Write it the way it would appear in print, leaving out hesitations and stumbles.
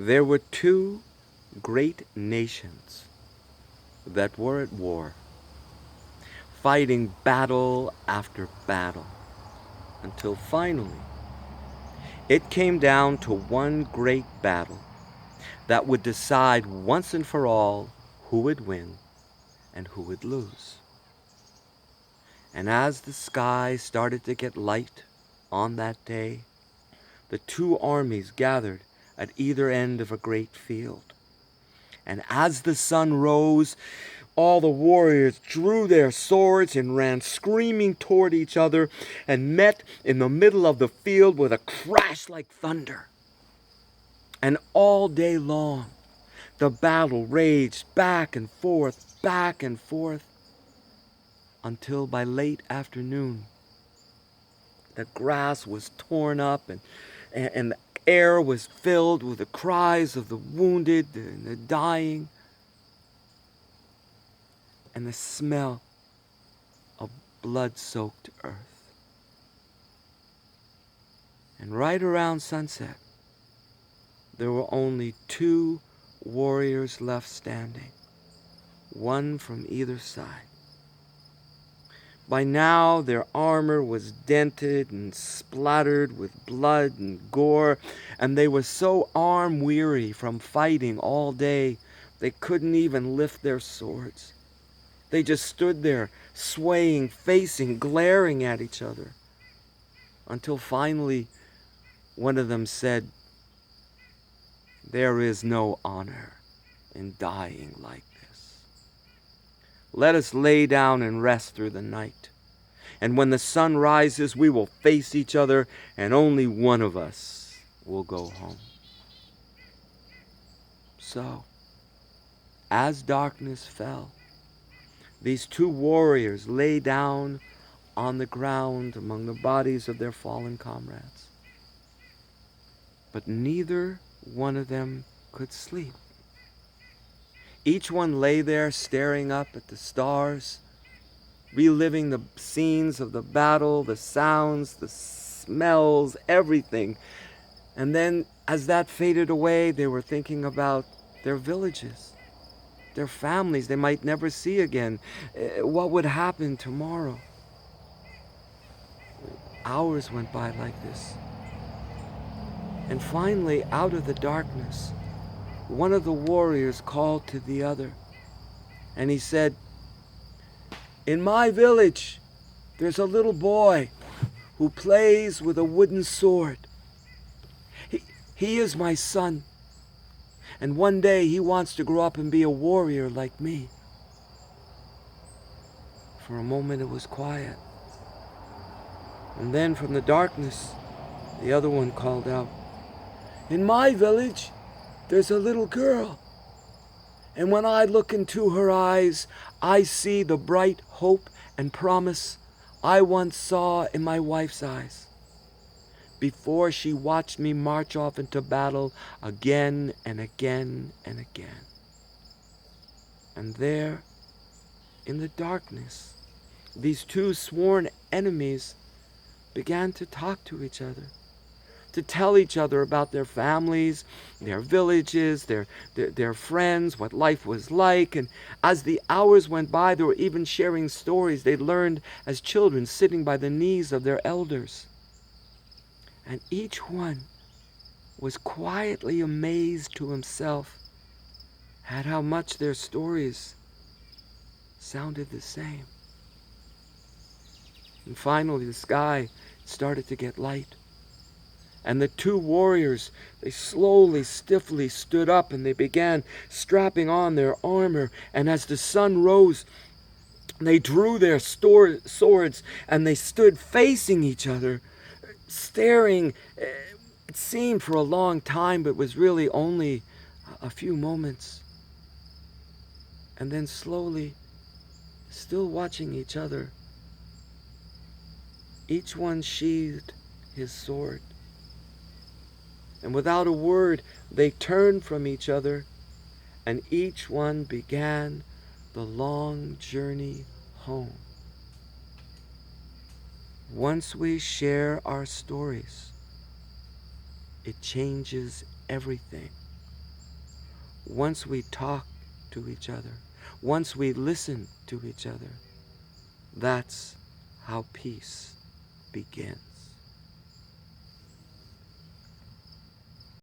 There were two great nations that were at war, fighting battle after battle, until finally it came down to one great battle that would decide once and for all who would win and who would lose. And as the sky started to get light on that day, the two armies gathered at either end of a great field. And as the sun rose, all the warriors drew their swords and ran screaming toward each other and met in the middle of the field with a crash like thunder. And all day long, the battle raged back and forth, until by late afternoon, the grass was torn up and the air was filled with the cries of the wounded and the dying and the smell of blood-soaked earth. And right around sunset, there were only two warriors left standing, one from either side. By now, their armor was dented and splattered with blood and gore, and they were so arm-weary from fighting all day, they couldn't even lift their swords. They just stood there, swaying, facing, glaring at each other, until finally one of them said, "There is no honor in dying like this. Let us lay down and rest through the night. And when the sun rises, we will face each other, and only one of us will go home." So, as darkness fell, these two warriors lay down on the ground among the bodies of their fallen comrades. But neither one of them could sleep. Each one lay there staring up at the stars, reliving the scenes of the battle, the sounds, the smells, everything. And then, as that faded away, they were thinking about their villages, their families they might never see again. What would happen tomorrow? Hours went by like this. And finally, out of the darkness, one of the warriors called to the other, and he said, "In my village, there's a little boy who plays with a wooden sword. He is my son, and one day he wants to grow up and be a warrior like me." For a moment it was quiet, and then from the darkness, the other one called out, "In my village, there's a little girl, and when I look into her eyes, I see the bright hope and promise I once saw in my wife's eyes, before she watched me march off into battle again and again and again." And there, in the darkness, these two sworn enemies began to talk to each other, to tell each other about their families, their villages, their friends, what life was like. And as the hours went by, they were even sharing stories they'd learned as children, sitting by the knees of their elders. And each one was quietly amazed to himself at how much their stories sounded the same. And finally, the sky started to get light. And the two warriors, they slowly, stiffly stood up, and they began strapping on their armor. And as the sun rose, they drew their swords, and they stood facing each other, staring. It seemed for a long time, but was really only a few moments. And then slowly, still watching each other, each one sheathed his sword. And without a word, they turned from each other, and each one began the long journey home. Once we share our stories, it changes everything. once we talk to each other, once we listen to each other, that's how peace begins.